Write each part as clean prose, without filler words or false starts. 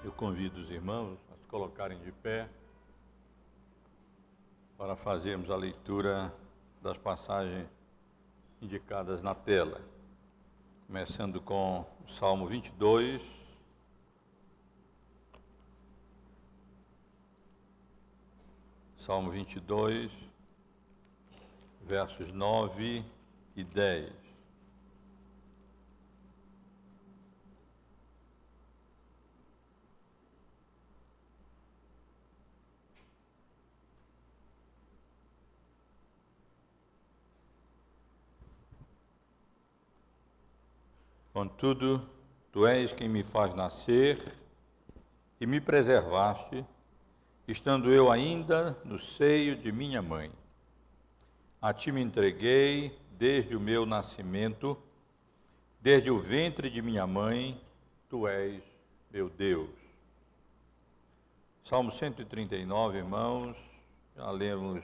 Eu convido os irmãos a se colocarem de pé para fazermos a leitura das passagens indicadas na tela, começando com o Salmo 22, Salmo 22, versos 9 e 10. Contudo, tu és quem me faz nascer e me preservaste, estando eu ainda no seio de minha mãe. A ti me entreguei desde o meu nascimento, desde o ventre de minha mãe, tu és meu Deus. Salmo 139, irmãos, já lemos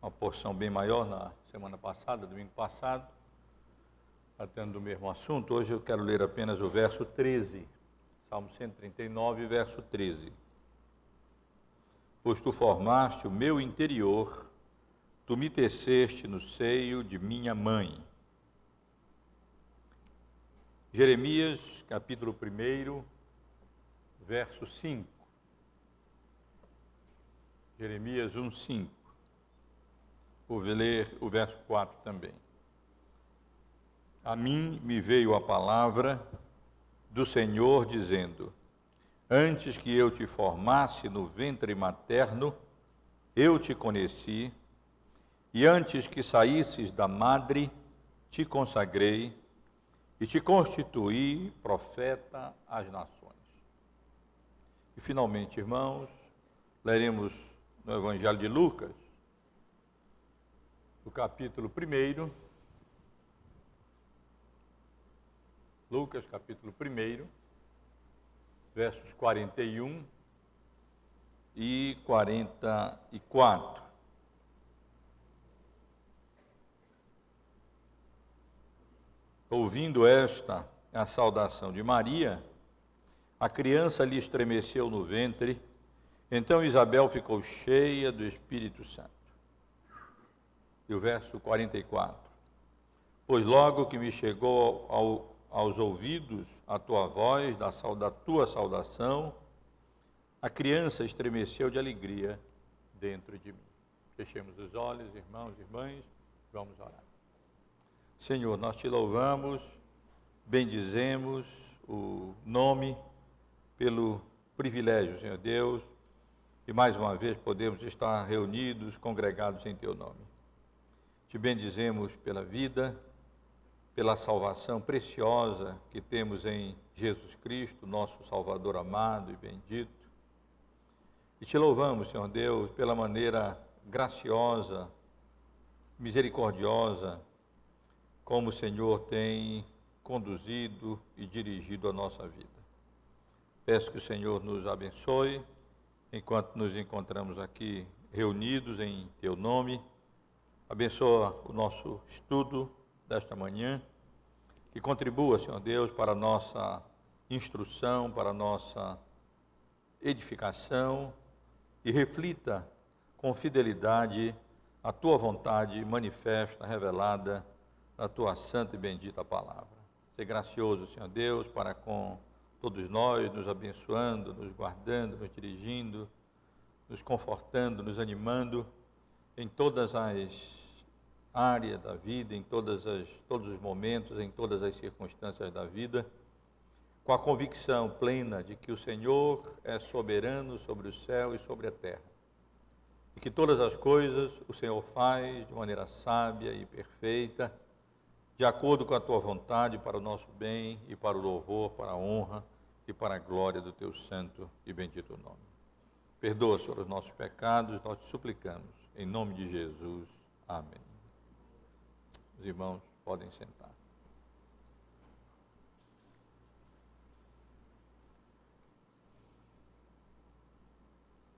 uma porção bem maior na semana passada, domingo passado, tratando do mesmo assunto. Hoje eu quero ler apenas o verso 13, Salmo 139, verso 13. Pois tu formaste o meu interior, tu me teceste no seio de minha mãe. Jeremias, capítulo 1, verso 5. Jeremias 1, 5. Vou ler o verso 4 também. A mim me veio a palavra do Senhor dizendo: antes que eu te formasse no ventre materno, eu te conheci, e antes que saísses da madre, te consagrei e te constituí profeta às nações. E finalmente, irmãos, leremos no Evangelho de Lucas, o capítulo 1, Lucas, capítulo 1, versos 41 e 44. Ouvindo esta, a saudação de Maria, a criança lhe estremeceu no ventre, então Isabel ficou cheia do Espírito Santo. E o verso 44. Pois logo que me chegou aos ouvidos a tua voz, da tua saudação, a criança estremeceu de alegria dentro de mim. Fechemos os olhos, irmãos e irmãs, vamos orar. Senhor, nós te louvamos, bendizemos o nome pelo privilégio, Senhor Deus, e mais uma vez podemos estar reunidos, congregados em teu nome. Te bendizemos pela vida, pela salvação preciosa que temos em Jesus Cristo, nosso Salvador amado e bendito. E te louvamos, Senhor Deus, pela maneira graciosa, misericordiosa, como o Senhor tem conduzido e dirigido a nossa vida. Peço que o Senhor nos abençoe, enquanto nos encontramos aqui reunidos em teu nome. Abençoa o nosso estudo desta manhã, que contribua, Senhor Deus, para a nossa instrução, para a nossa edificação e reflita com fidelidade a tua vontade manifesta, revelada na tua santa e bendita palavra. Ser gracioso, Senhor Deus, para com todos nós, nos abençoando, nos guardando, nos dirigindo, nos confortando, nos animando em todas as área da vida, em todos os momentos, em todas as circunstâncias da vida, com a convicção plena de que o Senhor é soberano sobre o céu e sobre a terra, e que todas as coisas o Senhor faz de maneira sábia e perfeita, de acordo com a tua vontade, para o nosso bem e para o louvor, para a honra e para a glória do teu santo e bendito nome. Perdoa, Senhor, os nossos pecados, nós te suplicamos, em nome de Jesus. Amém. Os irmãos podem sentar.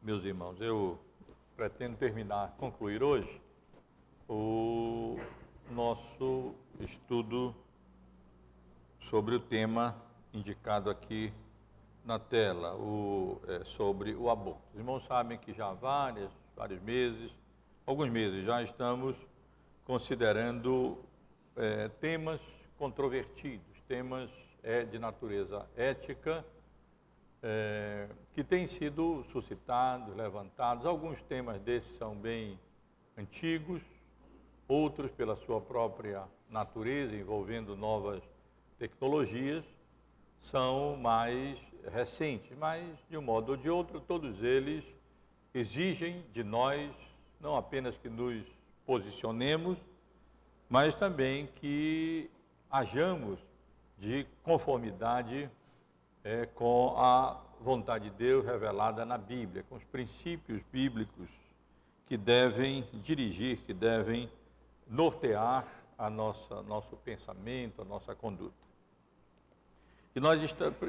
Meus irmãos, eu pretendo concluir hoje o nosso estudo sobre o tema indicado aqui na tela sobre o aborto. Os irmãos sabem que já há vários meses, alguns meses já estamos considerando temas controvertidos, temas de natureza ética, que têm sido suscitados, levantados. Alguns temas desses são bem antigos, outros pela sua própria natureza, envolvendo novas tecnologias, são mais recentes, mas de um modo ou de outro, todos eles exigem de nós não apenas que nos posicionemos, mas também que hajamos de conformidade com a vontade de Deus revelada na Bíblia, com os princípios bíblicos que devem dirigir, que devem nortear nosso pensamento, a nossa conduta. E nós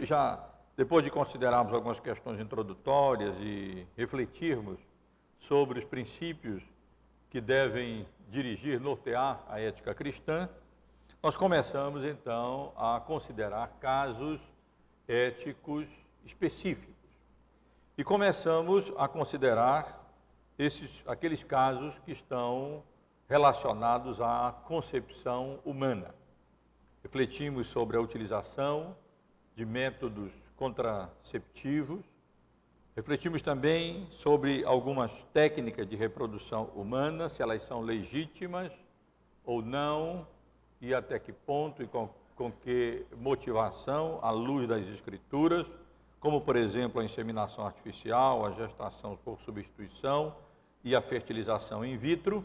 já, depois de considerarmos algumas questões introdutórias e refletirmos sobre os princípios que devem dirigir, nortear a ética cristã, nós começamos então a considerar casos éticos específicos. E começamos a considerar aqueles casos que estão relacionados à concepção humana. Refletimos sobre a utilização de métodos contraceptivos, refletimos também sobre algumas técnicas de reprodução humana, se elas são legítimas ou não, e até que ponto e com que motivação, à luz das Escrituras, como, por exemplo, a inseminação artificial, a gestação por substituição e a fertilização in vitro.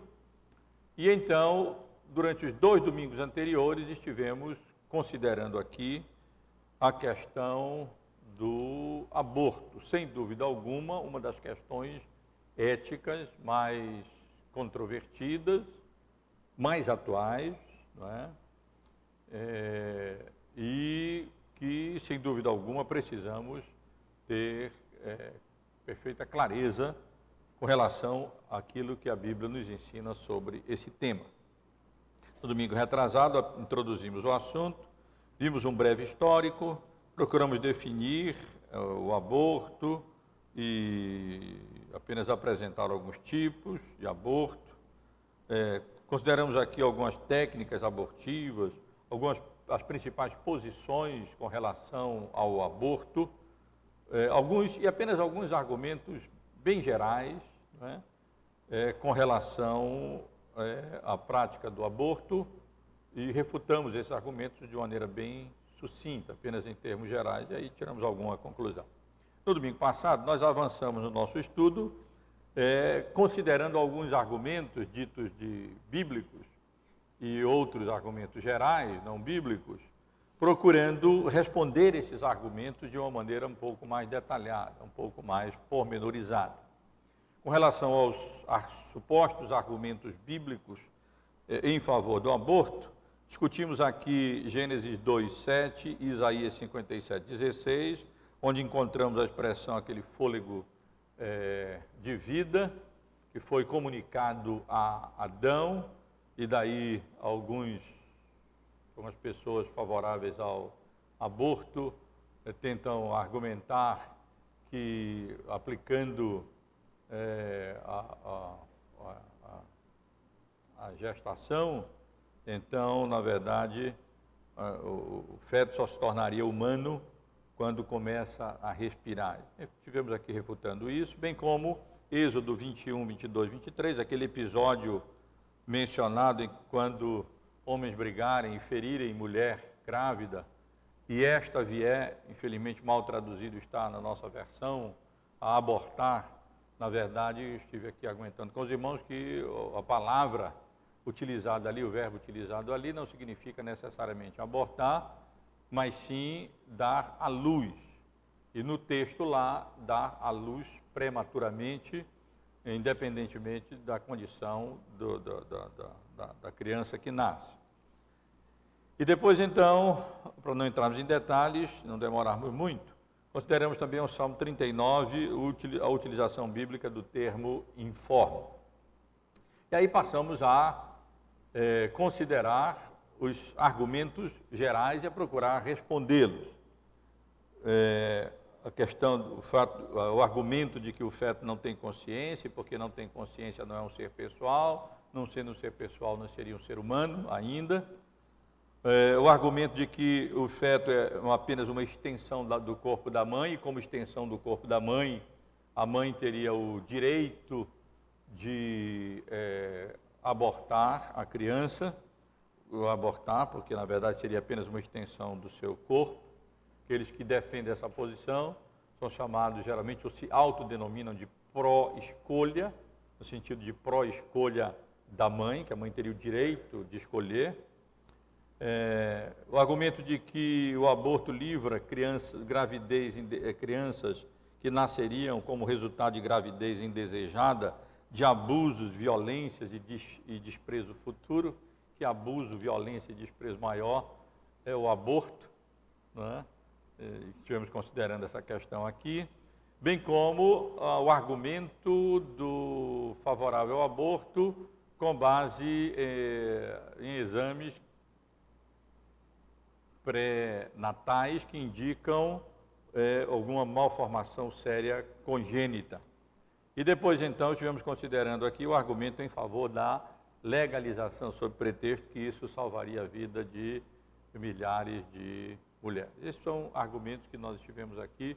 E então, durante os 2 domingos anteriores, estivemos considerando aqui a questão do aborto. Sem dúvida alguma, uma das questões éticas mais controvertidas, mais atuais, não é? E que, sem dúvida alguma, precisamos ter perfeita clareza com relação àquilo que a Bíblia nos ensina sobre esse tema. No domingo retrasado, introduzimos o assunto, vimos um breve histórico, procuramos definir o aborto e apenas apresentar alguns tipos de aborto. Consideramos aqui algumas técnicas abortivas, as principais posições com relação ao aborto, apenas alguns argumentos bem gerais, né, com relação à prática do aborto, e refutamos esses argumentos de maneira bem sucinta, apenas em termos gerais, e aí tiramos alguma conclusão. No domingo passado, nós avançamos no nosso estudo, considerando alguns argumentos ditos de bíblicos e outros argumentos gerais, não bíblicos, procurando responder esses argumentos de uma maneira um pouco mais detalhada, um pouco mais pormenorizada. Com relação aos supostos argumentos bíblicos em favor do aborto, discutimos aqui Gênesis 2:7 e Isaías 57:16, onde encontramos a expressão, aquele fôlego de vida que foi comunicado a Adão, e daí algumas pessoas favoráveis ao aborto tentam argumentar que, aplicando a gestação, então, na verdade, o feto só se tornaria humano quando começa a respirar. Estivemos aqui refutando isso, bem como Êxodo 21, 22, 23, aquele episódio mencionado quando homens brigarem e ferirem mulher grávida, e esta vier, infelizmente mal traduzido está na nossa versão, a abortar. Na verdade, estive aqui argumentando com os irmãos que a palavra utilizada ali, o verbo utilizado ali, não significa necessariamente abortar, mas sim dar à luz. E no texto lá, dar à luz prematuramente, independentemente da condição da criança que nasce. E depois, então, para não entrarmos em detalhes, não demorarmos muito, consideramos também o Salmo 39, a utilização bíblica do termo informe. E aí passamos a considerar os argumentos gerais e a procurar respondê-los. a questão, o argumento de que o feto não tem consciência, porque não tem consciência não é um ser pessoal, não sendo um ser pessoal não seria um ser humano ainda. O argumento de que o feto é apenas uma extensão do corpo da mãe, e como extensão do corpo da mãe, a mãe teria o direito de abortar a criança, porque na verdade seria apenas uma extensão do seu corpo. Aqueles que defendem essa posição são chamados, geralmente, ou se autodenominam de pró-escolha, no sentido de pró-escolha da mãe, que a mãe teria o direito de escolher. O argumento de que o aborto livra crianças que nasceriam como resultado de gravidez indesejada, de abusos, violências e desprezo futuro, que abuso, violência e desprezo maior é o aborto, não é? Estivemos considerando essa questão aqui, bem como o argumento do favorável ao aborto com base em exames pré-natais que indicam alguma malformação séria congênita. E depois, então, estivemos considerando aqui o argumento em favor da legalização, sob pretexto que isso salvaria a vida de milhares de mulheres. Esses são argumentos que nós estivemos aqui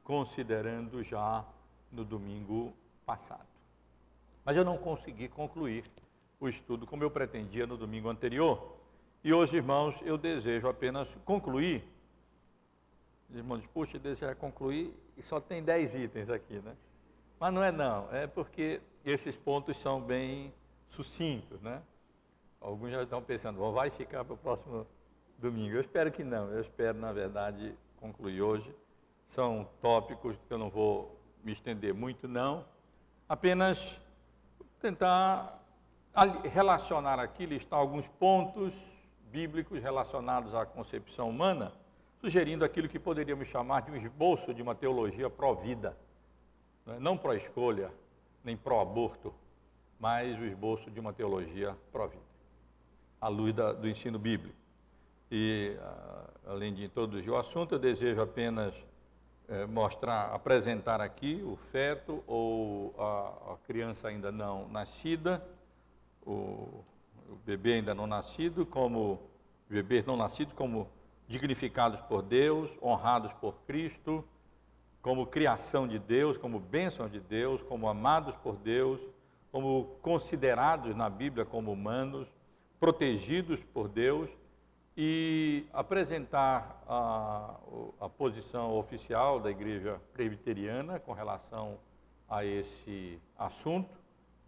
considerando já no domingo passado. Mas eu não consegui concluir o estudo como eu pretendia no domingo anterior. E hoje, irmãos, eu desejo apenas concluir. Os irmãos dizem, puxa, deseja concluir e só tem 10 itens aqui, né? Mas não, é porque esses pontos são bem sucintos, né? Alguns já estão pensando, bom, vai ficar para o próximo domingo. Eu espero que não, eu espero, na verdade, concluir hoje. São tópicos que eu não vou me estender muito, não. Apenas tentar relacionar aqui, listar alguns pontos bíblicos relacionados à concepção humana, sugerindo aquilo que poderíamos chamar de um esboço de uma teologia pró-vida, não pró-escolha, nem pró-aborto, mas o esboço de uma teologia pró-vida, à luz do ensino bíblico. E, além de introduzir o assunto, eu desejo apenas apresentar aqui o feto ou a criança ainda não nascida, o bebê ainda não nascido, como bebês não nascidos, como dignificados por Deus, honrados por Cristo, como criação de Deus, como bênção de Deus, como amados por Deus, como considerados na Bíblia como humanos, protegidos por Deus, e apresentar a posição oficial da Igreja Presbiteriana com relação a esse assunto,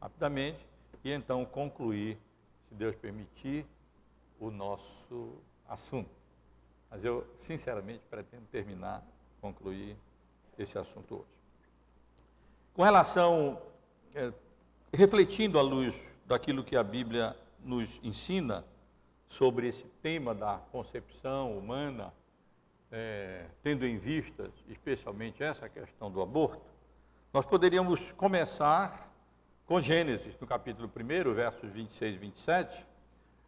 rapidamente, e então concluir, se Deus permitir, o nosso assunto. Mas eu, sinceramente, pretendo concluir esse assunto hoje. Com relação, refletindo à luz daquilo que a Bíblia nos ensina sobre esse tema da concepção humana, tendo em vista especialmente essa questão do aborto, nós poderíamos começar com Gênesis, no capítulo 1, versos 26 e 27,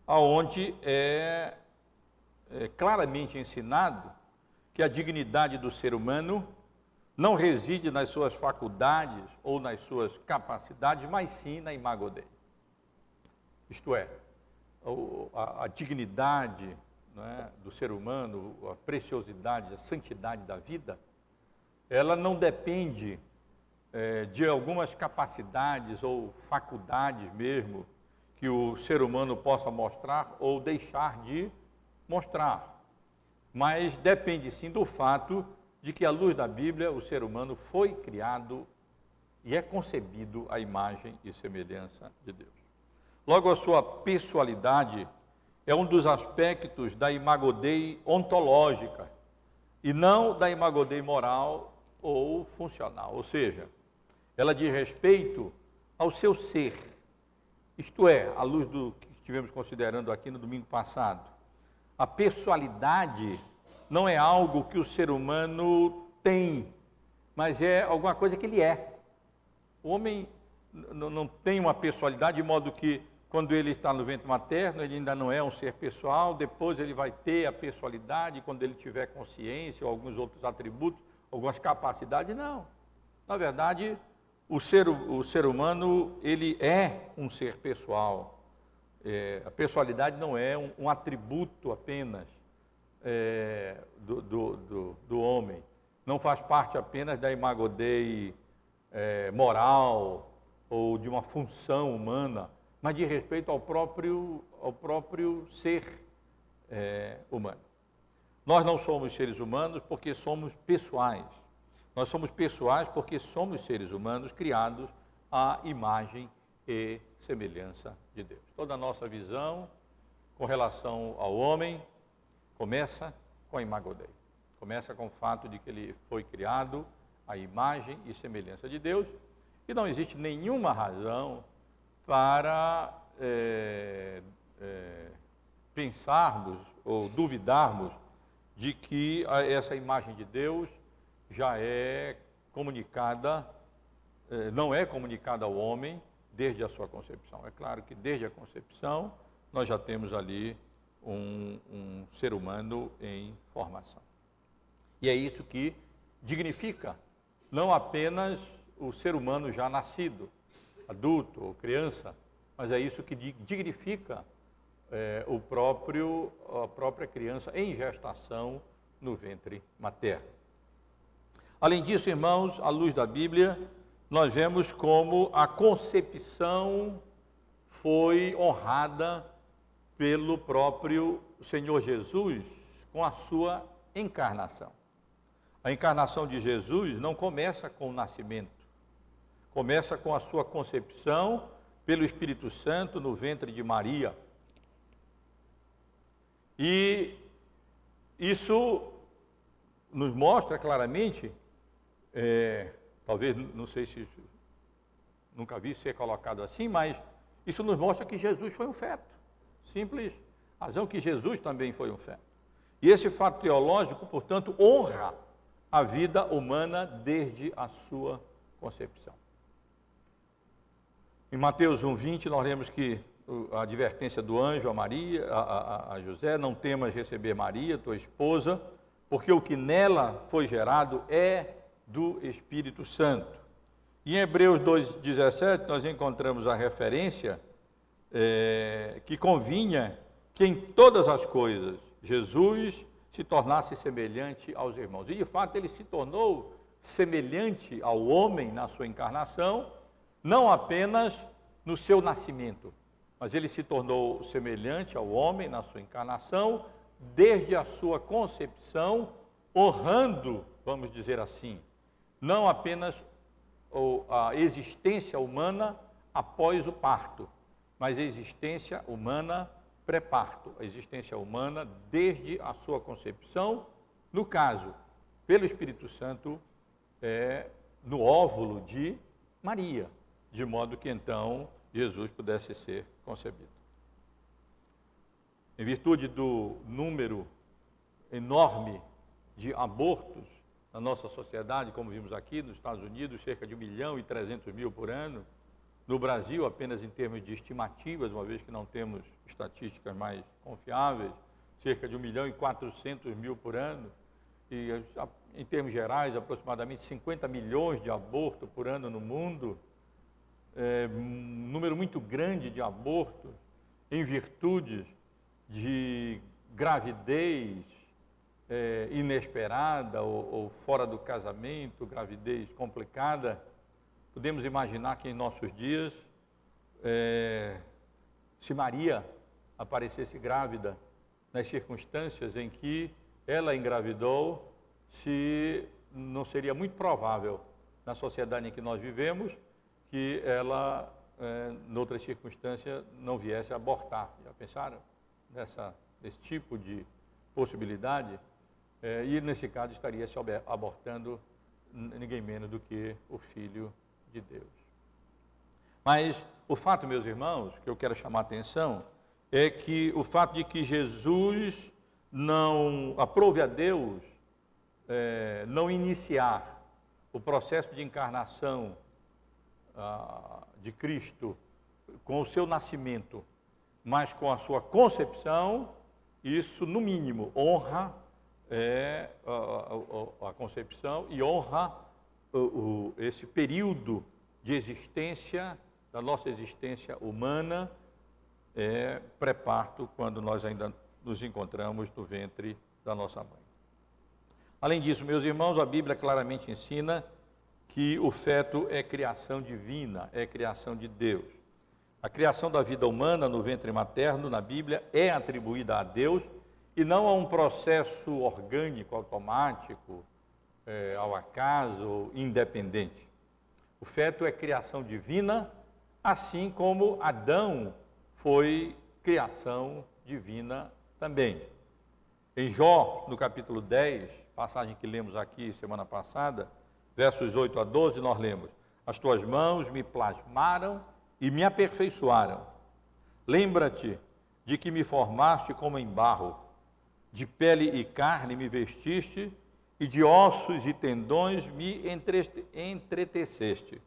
aonde é claramente ensinado que a dignidade do ser humano não reside nas suas faculdades ou nas suas capacidades, mas sim na imago Dei. Isto é, a dignidade, né, do ser humano, a preciosidade, a santidade da vida, ela não depende de algumas capacidades ou faculdades mesmo que o ser humano possa mostrar ou deixar de mostrar, mas depende sim do fato de que, à luz da Bíblia, o ser humano foi criado e é concebido à imagem e semelhança de Deus. Logo, a sua pessoalidade é um dos aspectos da imago Dei ontológica e não da imago Dei moral ou funcional, ou seja, ela diz respeito ao seu ser, isto é, à luz do que estivemos considerando aqui no domingo passado. A pessoalidade não é algo que o ser humano tem, mas é alguma coisa que ele é. O homem não tem uma pessoalidade, de modo que, quando ele está no ventre materno, ele ainda não é um ser pessoal, depois ele vai ter a pessoalidade, quando ele tiver consciência ou alguns outros atributos, algumas capacidades, não. Na verdade, o ser humano, ele é um ser pessoal. A pessoalidade não é um atributo apenas do homem. Não faz parte apenas da imago Dei moral ou de uma função humana, mas de respeito ao próprio ser humano. Nós não somos seres humanos porque somos pessoais. Nós somos pessoais porque somos seres humanos criados à imagem e semelhança de Deus. Toda a nossa visão com relação ao homem começa com a imago Dei. Começa com o fato de que ele foi criado à imagem e semelhança de Deus, e não existe nenhuma razão para pensarmos ou duvidarmos de que essa imagem de Deus já é comunicada, não é comunicada ao homem desde a sua concepção. É claro que desde a concepção nós já temos ali um ser humano em formação. E é isso que dignifica não apenas o ser humano já nascido, adulto ou criança, mas é isso que dignifica a própria criança em gestação no ventre materno. Além disso, irmãos, à luz da Bíblia, nós vemos como a concepção foi honrada pelo próprio Senhor Jesus com a sua encarnação. A encarnação de Jesus não começa com o nascimento, começa com a sua concepção pelo Espírito Santo no ventre de Maria. E isso nos mostra claramente, talvez, não sei se nunca vi ser colocado assim, mas isso nos mostra que Jesus foi um feto. Simples razão que Jesus também foi um feto. E esse fato teológico, portanto, honra a vida humana desde a sua concepção. Em Mateus 1:20, nós lemos que a advertência do anjo a Maria, a José: não temas receber Maria, tua esposa, porque o que nela foi gerado é do Espírito Santo. E em Hebreus 2:17, nós encontramos a referência que convinha que em todas as coisas Jesus se tornasse semelhante aos irmãos. E de fato ele se tornou semelhante ao homem na sua encarnação, não apenas no seu nascimento, mas ele se tornou semelhante ao homem na sua encarnação, desde a sua concepção, honrando, vamos dizer assim, não apenas a existência humana após o parto, mas a existência humana pré-parto, a existência humana desde a sua concepção, no caso, pelo Espírito Santo, no óvulo de Maria, de modo que então Jesus pudesse ser concebido. Em virtude do número enorme de abortos na nossa sociedade, como vimos aqui nos Estados Unidos, cerca de 1.300.000 por ano, no Brasil, apenas em termos de estimativas, uma vez que não temos estatísticas mais confiáveis, cerca de 1.400.000 por ano, e em termos gerais, aproximadamente 50 milhões de abortos por ano no mundo, um número muito grande de abortos em virtude de gravidez inesperada ou fora do casamento, gravidez complicada. Podemos imaginar que em nossos dias, se Maria aparecesse grávida, nas circunstâncias em que ela engravidou, se não seria muito provável, na sociedade em que nós vivemos, que ela, noutra circunstância, não viesse a abortar. Já pensaram nesse tipo de possibilidade? E nesse caso estaria se abortando ninguém menos do que o Filho de Deus. Mas o fato, meus irmãos, que eu quero chamar a atenção, é que o fato de que Jesus não aprove a Deus não iniciar o processo de encarnação de Cristo com o seu nascimento, mas com a sua concepção, isso, no mínimo, honra a concepção e honra esse período de existência, da nossa existência humana, pré-parto, quando nós ainda nos encontramos no ventre da nossa mãe. Além disso, meus irmãos, a Bíblia claramente ensina que o feto é criação divina, é criação de Deus. A criação da vida humana no ventre materno, na Bíblia, é atribuída a Deus e não a um processo orgânico, automático, ao acaso, independente. O feto é criação divina, assim como Adão foi criação divina também. Em Jó, no capítulo 10, passagem que lemos aqui semana passada, versos 8 a 12, nós lemos: as tuas mãos me plasmaram e me aperfeiçoaram. Lembra-te de que me formaste como em barro, de pele e carne me vestiste, e de ossos e tendões me entreteceste.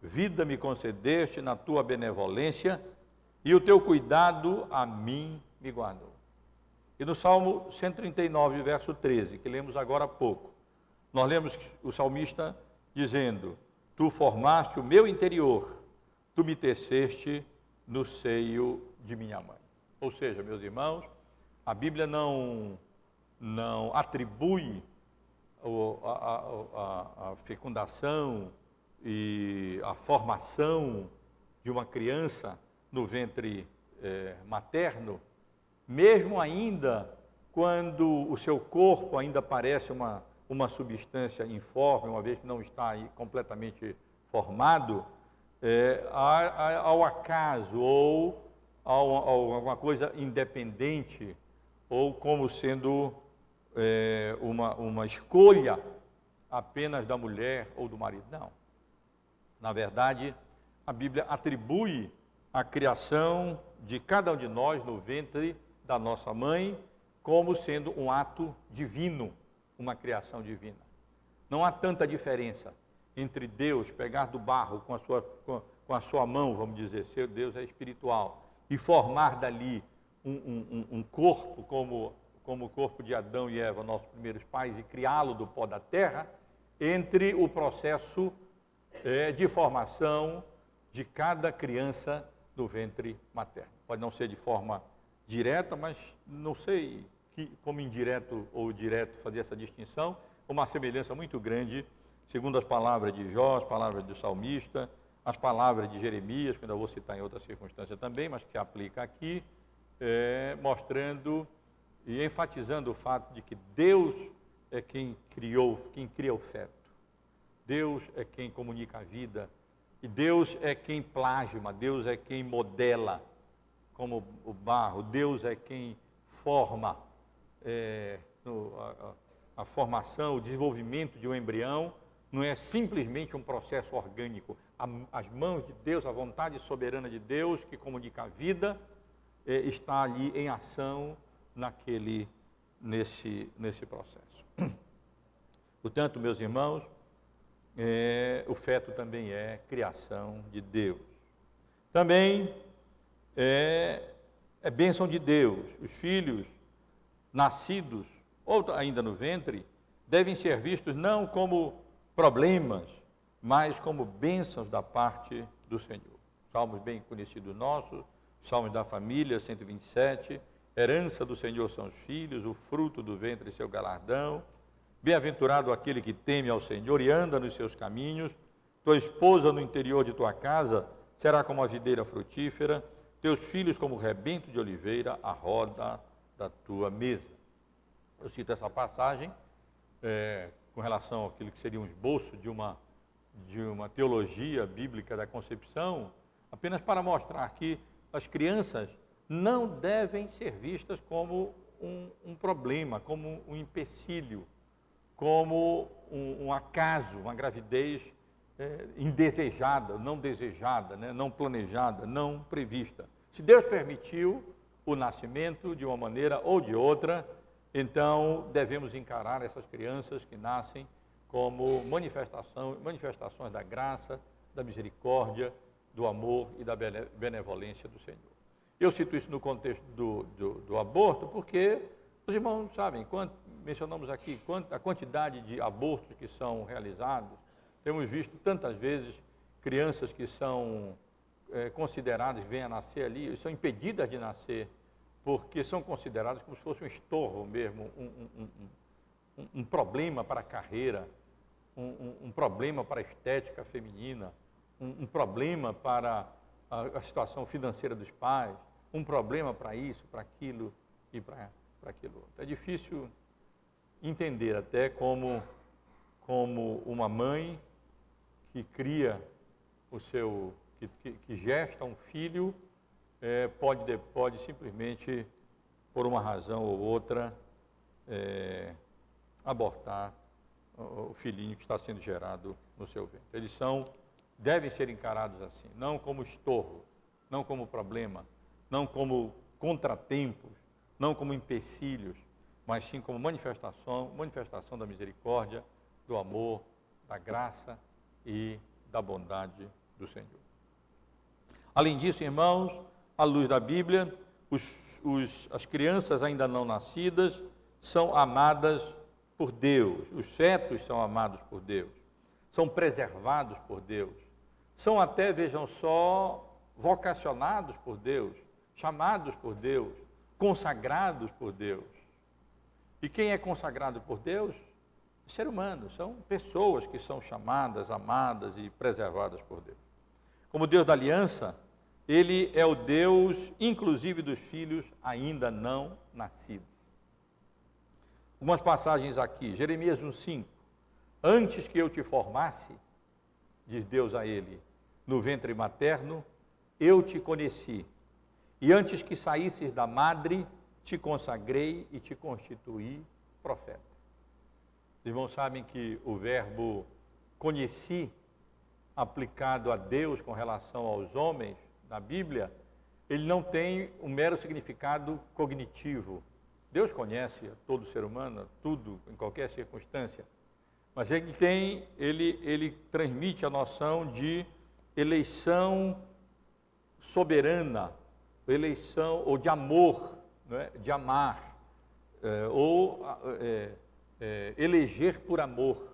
Vida me concedeste na tua benevolência, e o teu cuidado a mim me guardou. E no Salmo 139, verso 13, que lemos agora há pouco, nós lemos o salmista dizendo: tu formaste o meu interior, tu me teceste no seio de minha mãe. Ou seja, meus irmãos, a Bíblia não atribui a fecundação e a formação de uma criança no ventre materno, mesmo ainda quando o seu corpo ainda parece uma substância informe, uma vez que não está aí completamente formado, ao acaso ou a alguma coisa independente, ou como sendo uma escolha apenas da mulher ou do marido. Não. Na verdade, a Bíblia atribui a criação de cada um de nós no ventre da nossa mãe como sendo um ato divino, uma criação divina. Não há tanta diferença entre Deus pegar do barro com a sua mão, vamos dizer, seu Deus é espiritual, e formar dali um corpo como o corpo de Adão e Eva, nossos primeiros pais, e criá-lo do pó da terra, entre o processo de formação de cada criança no ventre materno. Pode não ser de forma direta, mas não sei como indireto ou direto fazer essa distinção, uma semelhança muito grande, segundo as palavras de Jó, as palavras do salmista, as palavras de Jeremias, que eu ainda vou citar em outra circunstância também, mas que aplica aqui, mostrando e enfatizando o fato de que Deus é quem cria o feto. Deus é quem comunica a vida, e Deus é quem plasma, Deus é quem modela, como o barro, Deus é quem forma a formação, o desenvolvimento de um embrião, não é simplesmente um processo orgânico. As mãos de Deus, a vontade soberana de Deus, que comunica a vida, está ali em ação nesse processo. Portanto, meus irmãos, o feto também é criação de Deus. Também é bênção de Deus. Os filhos nascidos, ou ainda no ventre, devem ser vistos não como problemas, mas como bênçãos da parte do Senhor. Salmos bem conhecidos nossos, Salmos da família, 127, herança do Senhor são os filhos, o fruto do ventre seu galardão. Bem-aventurado aquele que teme ao Senhor e anda nos seus caminhos. Tua esposa no interior de tua casa será como a videira frutífera, teus filhos como o rebento de oliveira, à roda da tua mesa. Eu cito essa passagem com relação àquilo que seria um esboço de uma teologia bíblica da concepção, apenas para mostrar que as crianças não devem ser vistas como um problema, como um empecilho, como um acaso, uma gravidez indesejada, não desejada, não planejada, não prevista. Se Deus permitiu o nascimento de uma maneira ou de outra, então devemos encarar essas crianças que nascem como manifestações da graça, da misericórdia, do amor e da benevolência do Senhor. Eu cito isso no contexto do aborto porque Os irmãos sabem, mencionamos aqui, a quantidade de abortos que são realizados. Temos visto tantas vezes crianças que são consideradas, vêm a nascer ali, são impedidas de nascer, porque são consideradas como se fosse um estorvo mesmo, um problema para a carreira, um problema para a estética feminina, um problema para a situação financeira dos pais, um problema para isso, para aquilo e para aquilo outro. É difícil entender até como uma mãe que cria que gesta um filho, pode simplesmente, por uma razão ou outra, abortar o filhinho que está sendo gerado no seu ventre. Eles devem ser encarados assim, não como estorvo, não como problema, não como contratempos, não como empecilhos, mas sim como manifestação da misericórdia, do amor, da graça e da bondade do Senhor. Além disso, irmãos, à luz da Bíblia, as crianças ainda não nascidas são amadas por Deus, os fetos são amados por Deus, são preservados por Deus, são até, vejam só, vocacionados por Deus, chamados por Deus, consagrados por Deus. E quem é consagrado por Deus? O ser humano, são pessoas que são chamadas, amadas e preservadas por Deus. Como Deus da aliança, Ele é o Deus, inclusive dos filhos ainda não nascidos. Algumas passagens aqui, Jeremias 1,5. Antes que eu te formasse, diz Deus a ele, no ventre materno, eu te conheci. E antes que saísses da madre, te consagrei e te constituí profeta. Os irmãos sabem que o verbo conheci, aplicado a Deus com relação aos homens, na Bíblia, ele não tem um mero significado cognitivo. Deus conhece todo ser humano, tudo, em qualquer circunstância, mas ele transmite a noção de eleição soberana, eleição ou de amor, não é? De amar, eleger por amor.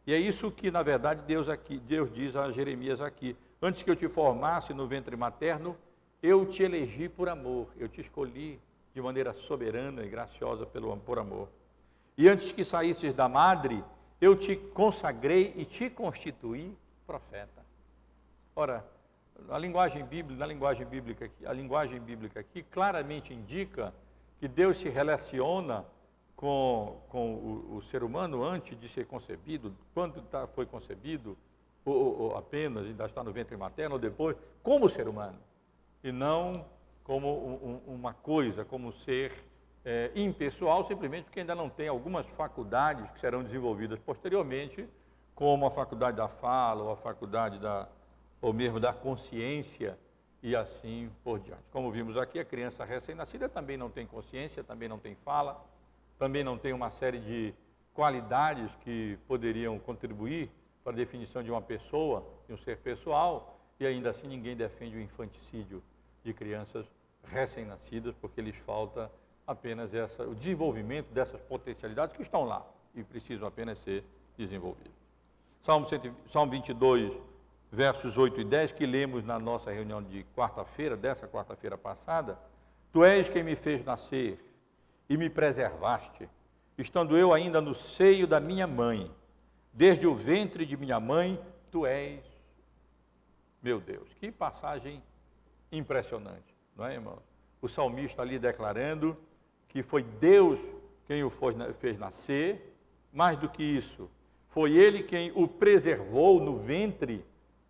E é isso que, na verdade, Deus diz a Jeremias aqui: antes que eu te formasse no ventre materno, eu te elegi por amor, eu te escolhi de maneira soberana e graciosa por amor. E antes que saísses da madre, eu te consagrei e te constituí profeta. Ora, a linguagem bíblica aqui claramente indica que Deus se relaciona com o ser humano antes de ser concebido, quando foi concebido, ou apenas ainda está no ventre materno, ou depois, como ser humano, e não como uma coisa, como um ser impessoal, simplesmente porque ainda não tem algumas faculdades que serão desenvolvidas posteriormente, como a faculdade da fala, ou a faculdade ou mesmo da consciência, e assim por diante. Como vimos aqui, a criança recém-nascida também não tem consciência, também não tem fala, também não tem uma série de qualidades que poderiam contribuir para a definição de uma pessoa, de um ser pessoal, e ainda assim ninguém defende o infanticídio de crianças recém-nascidas, porque lhes falta apenas o desenvolvimento dessas potencialidades que estão lá e precisam apenas ser desenvolvidas. Salmo 22, versos 8 e 10, que lemos na nossa reunião de quarta-feira, dessa quarta-feira passada: Tu és quem me fez nascer e me preservaste, estando eu ainda no seio da minha mãe. Desde o ventre de minha mãe, Tu és meu Deus. Que passagem impressionante, não é, irmão? O salmista ali declarando que foi Deus quem o fez nascer. Mais do que isso, foi Ele quem o preservou no ventre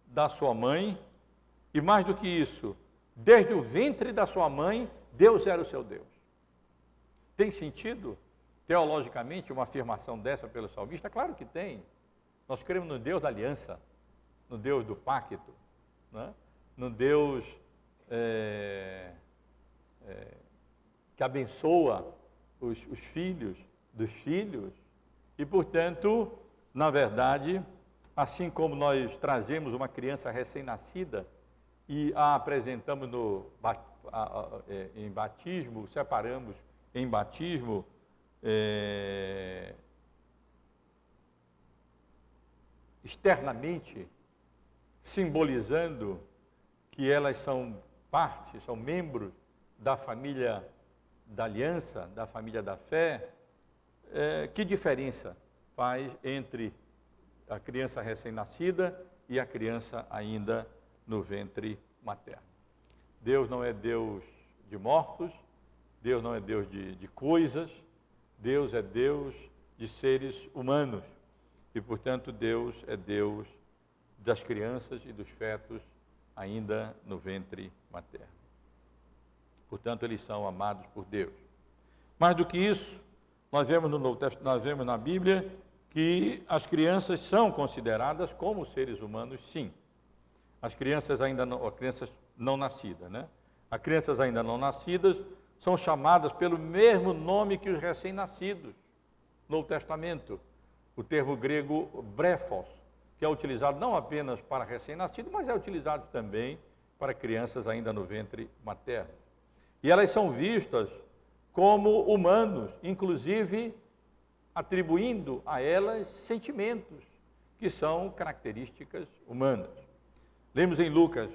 da sua mãe, e mais do que isso, desde o ventre da sua mãe, Deus era o seu Deus. Tem sentido, teologicamente, uma afirmação dessa pelo salmista? Claro que tem. Nós cremos no Deus da aliança, no Deus do pacto, né? No Deus que abençoa os filhos dos filhos, e, portanto, na verdade, assim como nós trazemos uma criança recém-nascida e a apresentamos em batismo, separamos em batismo, externamente, simbolizando que elas são parte, são membros da família da aliança, da família da fé, que diferença faz entre a criança recém-nascida e a criança ainda no ventre materno? Deus não é Deus de mortos, Deus não é Deus de coisas, Deus é Deus de seres humanos. E, portanto, Deus é Deus das crianças e dos fetos ainda no ventre materno. Portanto, eles são amados por Deus. Mais do que isso, nós vemos no Novo Testamento, nós vemos na Bíblia que as crianças são consideradas como seres humanos, sim. As crianças não nascidas, né? As crianças ainda não nascidas são chamadas pelo mesmo nome que os recém-nascidos no Novo Testamento. O termo grego brefos, que é utilizado não apenas para recém-nascidos, mas é utilizado também para crianças ainda no ventre materno. E elas são vistas como humanos, inclusive atribuindo a elas sentimentos que são características humanas. Lemos em Lucas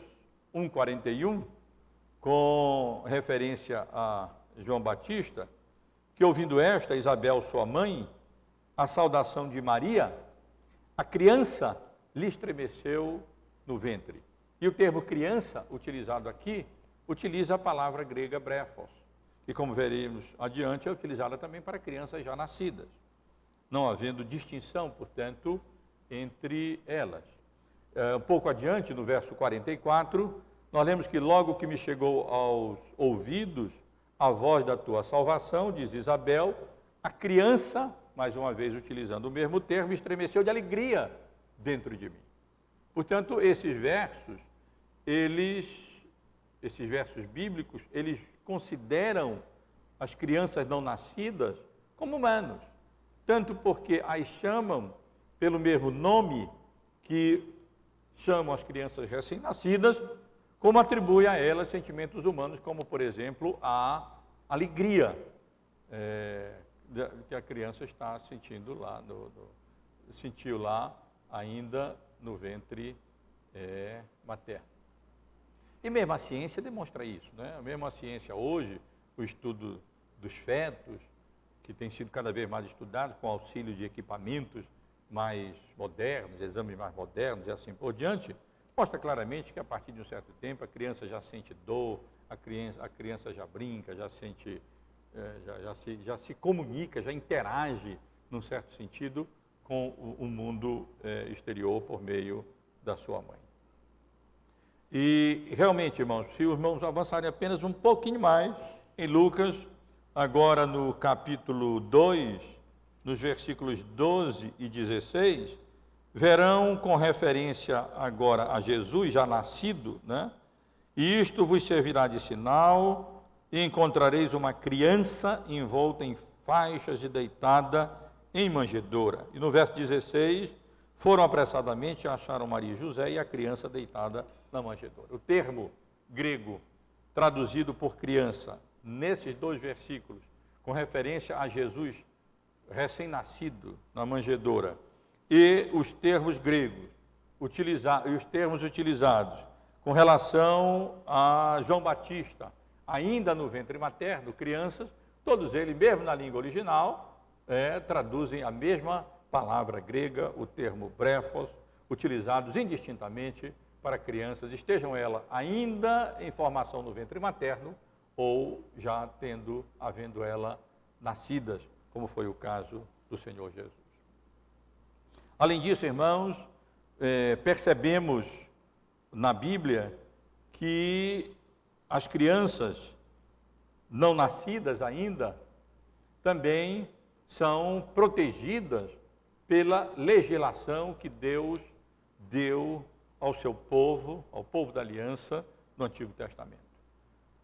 1,41, com referência a João Batista, que ouvindo esta, Isabel, sua mãe, a saudação de Maria, a criança lhe estremeceu no ventre. E o termo criança, utilizado aqui, utiliza a palavra grega brefos, que, como veremos adiante, é utilizada também para crianças já nascidas, não havendo distinção, portanto, entre elas. Um pouco adiante, no verso 44, nós lemos que logo que me chegou aos ouvidos a voz da tua salvação, diz Isabel, a criança, mais uma vez utilizando o mesmo termo, estremeceu de alegria dentro de mim. Portanto, esses versos bíblicos, eles consideram as crianças não nascidas como humanos, tanto porque as chamam pelo mesmo nome que chamam as crianças recém-nascidas, como atribui a elas sentimentos humanos, como, por exemplo, a alegria que a criança está sentindo lá, sentiu lá ainda no ventre materno. E mesmo a ciência demonstra isso, né? Mesmo a ciência hoje, o estudo dos fetos, que tem sido cada vez mais estudado com auxílio de equipamentos mais modernos, exames mais modernos e assim por diante, mostra claramente que a partir de um certo tempo a criança já sente dor, a criança já brinca, já sente, já se comunica, já interage, num certo sentido, com o mundo exterior por meio da sua mãe. E realmente, irmãos, se os irmãos avançarem apenas um pouquinho mais em Lucas, agora no capítulo 2, nos versículos 12 e 16, verão com referência agora a Jesus já nascido, né? E isto vos servirá de sinal, e encontrareis uma criança envolta em faixas e deitada em manjedoura. E no verso 16, foram apressadamente e acharam Maria e José e a criança deitada na manjedoura. O termo grego traduzido por criança, nesses dois versículos, com referência a Jesus recém-nascido na manjedoura, e os termos gregos utilizados com relação a João Batista, ainda no ventre materno, crianças, todos eles, mesmo na língua original, traduzem a mesma palavra grega, o termo brefos, utilizados indistintamente para crianças, estejam elas ainda em formação no ventre materno ou já havendo ela nascidas, como foi o caso do Senhor Jesus. Além disso, irmãos, percebemos na Bíblia que as crianças não nascidas ainda também são protegidas pela legislação que Deus deu ao seu povo, ao povo da aliança, no Antigo Testamento.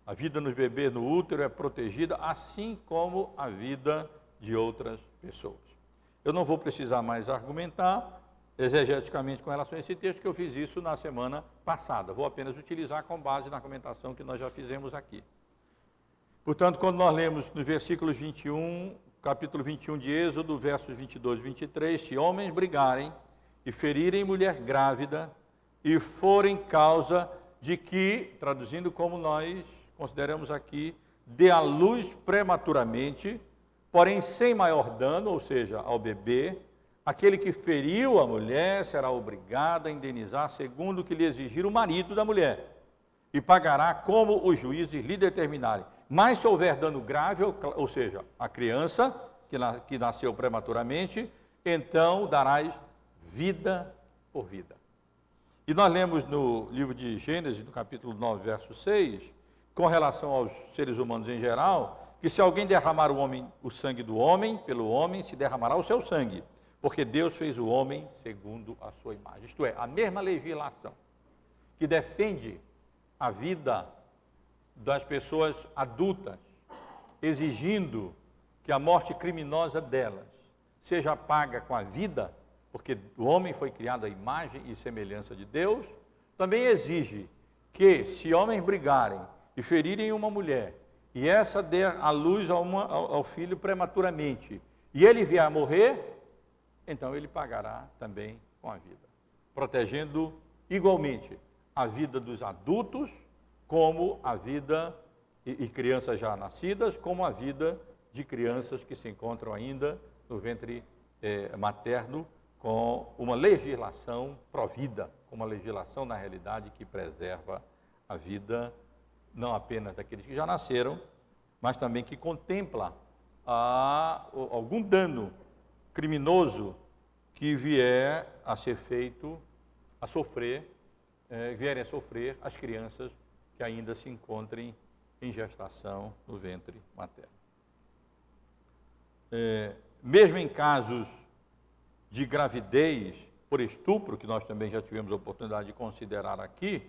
A vida nos bebês no útero é protegida, assim como a vida de outras pessoas. Eu não vou precisar mais argumentar exegeticamente com relação a esse texto, que eu fiz isso na semana passada. Vou apenas utilizar com base na argumentação que nós já fizemos aqui. Portanto, quando nós lemos nos versículos 21, capítulo 21 de Êxodo, versos 22 e 23, se homens brigarem e ferirem mulher grávida e forem causa de que, traduzindo como nós consideramos aqui, dê à luz prematuramente, porém sem maior dano, ou seja, ao bebê, aquele que feriu a mulher será obrigado a indenizar segundo o que lhe exigir o marido da mulher, e pagará como os juízes lhe determinarem. Mas se houver dano grave, ou seja, a criança que nasceu prematuramente, então darás vida por vida. E nós lemos no livro de Gênesis, no capítulo 9, verso 6, com relação aos seres humanos em geral, que se alguém derramar o sangue do homem, pelo homem se derramará o seu sangue, porque Deus fez o homem segundo a sua imagem. Isto é, a mesma legislação que defende a vida das pessoas adultas, exigindo que a morte criminosa delas seja paga com a vida, porque o homem foi criado à imagem e semelhança de Deus, também exige que, se homens brigarem e ferirem uma mulher, e essa der à luz ao filho prematuramente, e ele vier a morrer, então ele pagará também com a vida, protegendo igualmente a vida dos adultos, como a vida, e crianças já nascidas, como a vida de crianças que se encontram ainda no ventre materno, com uma legislação pró-vida, com uma legislação, na realidade, que preserva a vida, não apenas daqueles que já nasceram, mas também que contempla algum dano criminoso que vier a ser feito, a sofrer, vierem a sofrer as crianças que ainda se encontrem em gestação no ventre materno. Mesmo em casos de gravidez por estupro, que nós também já tivemos a oportunidade de considerar aqui,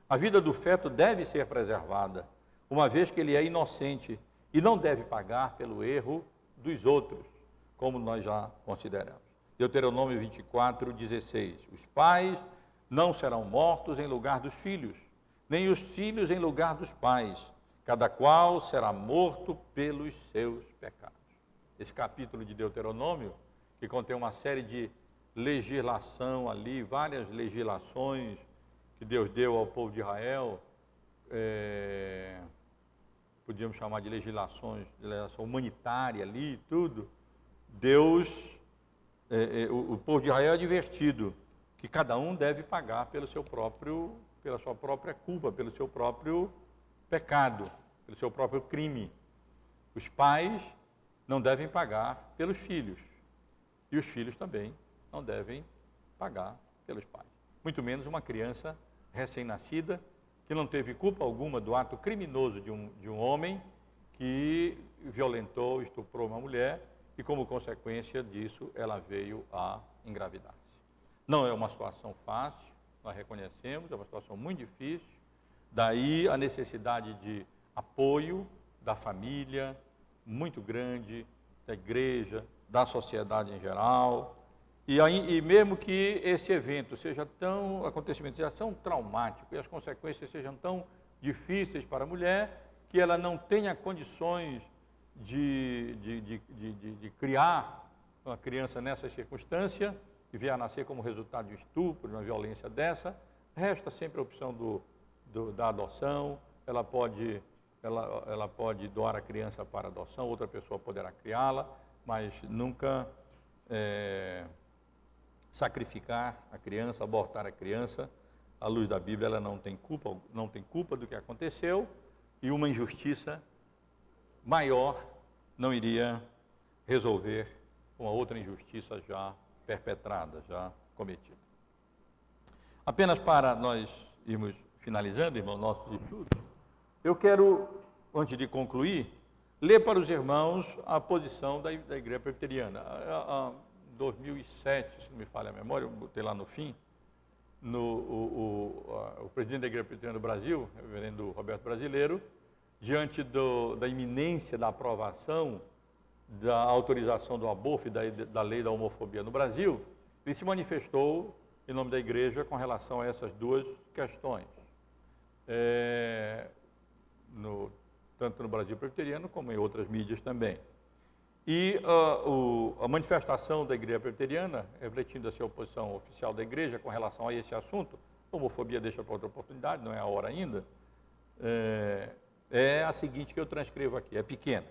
a vida do feto deve ser preservada, uma vez que ele é inocente e não deve pagar pelo erro dos outros, como nós já consideramos. Deuteronômio 24, 16. Os pais não serão mortos em lugar dos filhos, nem os filhos em lugar dos pais. Cada qual será morto pelos seus pecados. Esse capítulo de Deuteronômio, que contém uma série de legislação ali, várias legislações que Deus deu ao povo de Israel, podíamos chamar de legislação humanitária ali, tudo. Deus, o povo de Israel é advertido que cada um deve pagar pela sua própria culpa, pelo seu próprio pecado, pelo seu próprio crime. Os pais não devem pagar pelos filhos, e os filhos também não devem pagar pelos pais. Muito menos uma criança recém-nascida que não teve culpa alguma do ato criminoso de um homem que violentou, estuprou uma mulher e, como consequência disso, ela veio a engravidar-se. Não é uma situação fácil, nós reconhecemos, é uma situação muito difícil, daí a necessidade de apoio da família, muito grande, da igreja, da sociedade em geral, e mesmo que esse evento acontecimento seja tão traumático e as consequências sejam tão difíceis para a mulher, que ela não tenha condições de criar uma criança nessa circunstância, que vier a nascer como resultado de um estupro, de uma violência dessa, resta sempre a opção da adoção. Ela pode doar a criança para adoção, outra pessoa poderá criá-la, mas nunca sacrificar a criança, abortar a criança. À luz da Bíblia, ela não tem culpa do que aconteceu, e uma injustiça maior não iria resolver uma outra injustiça já perpetrada, já cometida. Apenas para nós irmos finalizando, irmão, nosso estudo, eu quero, antes de concluir, ler para os irmãos a posição da Igreja Presbiteriana. Em 2007, se não me falha a memória, eu botei lá no fim, o presidente da Igreja Presbiteriana do Brasil, o reverendo Roberto Brasileiro, diante da iminência da aprovação da autorização do aborto e da lei da homofobia no Brasil, ele se manifestou em nome da igreja com relação a essas duas questões. tanto no Brasil Presbiteriano como em outras mídias também. E a manifestação da Igreja Presbiteriana, refletindo a sua posição oficial da Igreja com relação a esse assunto, homofobia deixa para outra oportunidade, não é a hora ainda, é a seguinte que eu transcrevo aqui, é pequena.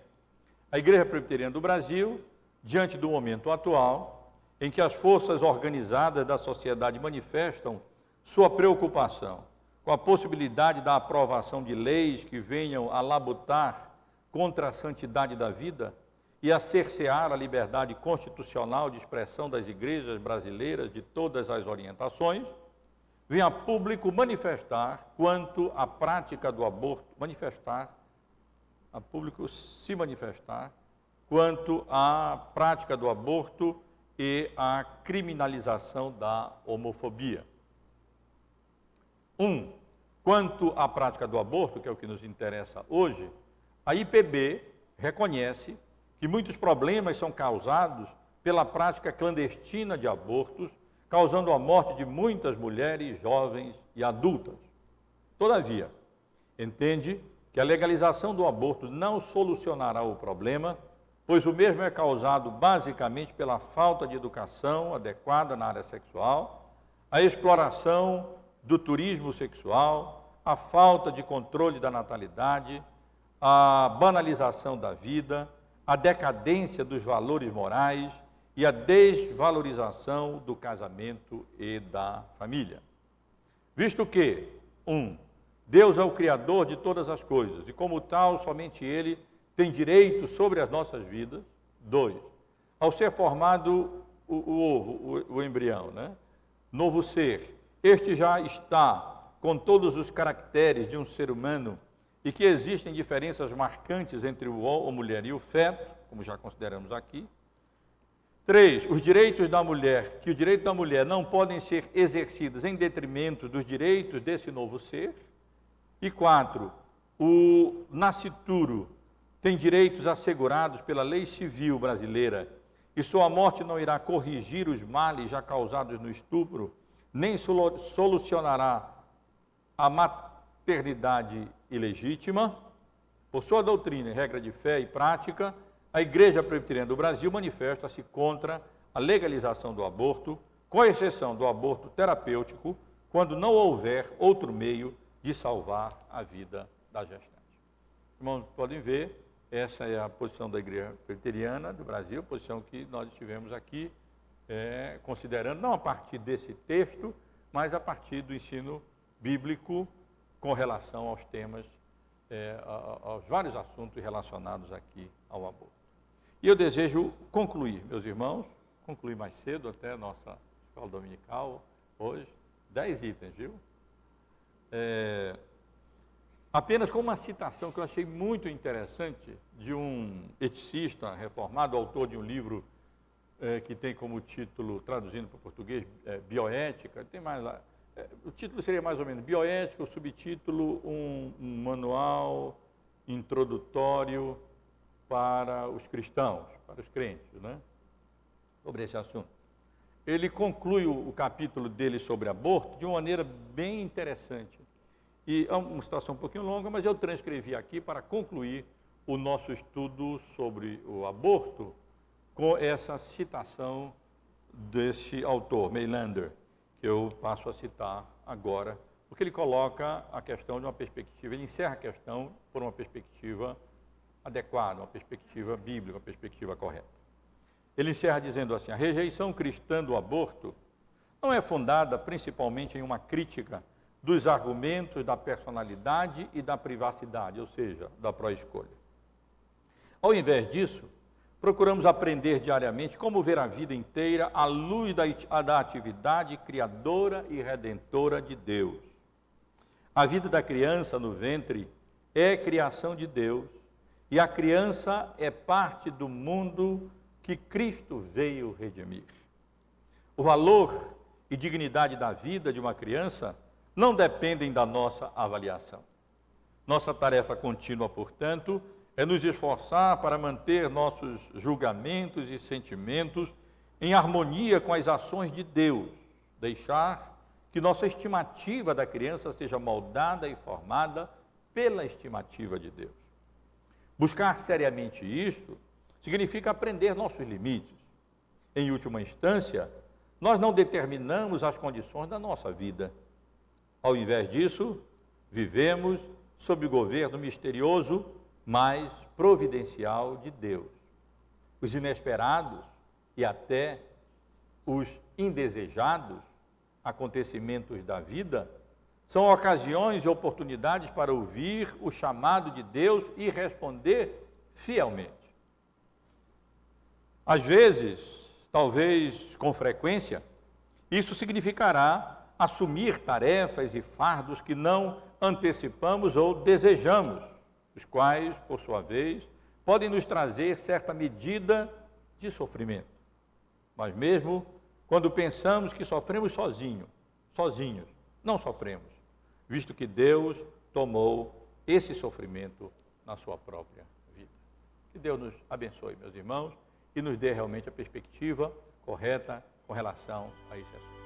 A Igreja Presbiteriana do Brasil, diante do momento atual, em que as forças organizadas da sociedade manifestam sua preocupação com a possibilidade da aprovação de leis que venham a labutar contra a santidade da vida e a cercear a liberdade constitucional de expressão das igrejas brasileiras de todas as orientações, vem a público manifestar quanto à prática do aborto, se manifestar quanto à prática do aborto e à criminalização da homofobia. Quanto à prática do aborto, que é o que nos interessa hoje, a IPB reconhece que muitos problemas são causados pela prática clandestina de abortos, causando a morte de muitas mulheres, jovens e adultas. Todavia, entende que a legalização do aborto não solucionará o problema, pois o mesmo é causado basicamente pela falta de educação adequada na área sexual, a exploração do turismo sexual, a falta de controle da natalidade, a banalização da vida, a decadência dos valores morais e a desvalorização do casamento e da família. Visto que, Deus é o Criador de todas as coisas e, como tal, somente Ele tem direito sobre as nossas vidas. 2, ao ser formado o embrião, novo ser, este já está com todos os caracteres de um ser humano e que existem diferenças marcantes entre a mulher e o feto, como já consideramos aqui. 3, os direitos da mulher, que o direito da mulher não podem ser exercidos em detrimento dos direitos desse novo ser. E 4, o nascituro tem direitos assegurados pela lei civil brasileira e sua morte não irá corrigir os males já causados no estupro, nem solucionará a maternidade ilegítima. Por sua doutrina e regra de fé e prática, a Igreja Presbiteriana do Brasil manifesta-se contra a legalização do aborto, com exceção do aborto terapêutico, quando não houver outro meio de salvar a vida da gestante. Irmãos, podem ver, essa é a posição da Igreja Presbiteriana do Brasil, posição que nós estivemos aqui considerando, não a partir desse texto, mas a partir do ensino bíblico com relação aos temas, aos vários assuntos relacionados aqui ao aborto. E eu desejo concluir, meus irmãos, concluir mais cedo até a nossa escola dominical, hoje, 10 itens, viu? Apenas com uma citação que eu achei muito interessante de um eticista reformado, autor de um livro que tem como título, traduzindo para o português, Bioética, tem mais lá. O título seria mais ou menos Bioética, o subtítulo, um manual introdutório para os cristãos, para os crentes, sobre esse assunto. Ele conclui o capítulo dele sobre aborto de uma maneira bem interessante. E é uma situação um pouquinho longa, mas eu transcrevi aqui para concluir o nosso estudo sobre o aborto com essa citação desse autor, Mailander, que eu passo a citar agora, porque ele coloca a questão de uma perspectiva, ele encerra a questão por uma perspectiva adequada, uma perspectiva bíblica, uma perspectiva correta. Ele encerra dizendo assim: a rejeição cristã do aborto não é fundada principalmente em uma crítica dos argumentos da personalidade e da privacidade, ou seja, da pró-escolha. Ao invés disso, procuramos aprender diariamente como ver a vida inteira à luz da atividade criadora e redentora de Deus. A vida da criança no ventre é criação de Deus e a criança é parte do mundo que Cristo veio redimir. O valor e dignidade da vida de uma criança não dependem da nossa avaliação. Nossa tarefa contínua, portanto, é nos esforçar para manter nossos julgamentos e sentimentos em harmonia com as ações de Deus, deixar que nossa estimativa da criança seja moldada e formada pela estimativa de Deus. Buscar seriamente isto significa aprender nossos limites. Em última instância, nós não determinamos as condições da nossa vida. Ao invés disso, vivemos sob o governo misterioso, mas providencial de Deus. Os inesperados e até os indesejados acontecimentos da vida são ocasiões e oportunidades para ouvir o chamado de Deus e responder fielmente. Às vezes, talvez com frequência, isso significará assumir tarefas e fardos que não antecipamos ou desejamos, os quais, por sua vez, podem nos trazer certa medida de sofrimento. Mas mesmo quando pensamos que sofremos sozinhos, não sofremos, visto que Deus tomou esse sofrimento na sua própria vida. Que Deus nos abençoe, meus irmãos, e nos dê realmente a perspectiva correta com relação a esse assunto.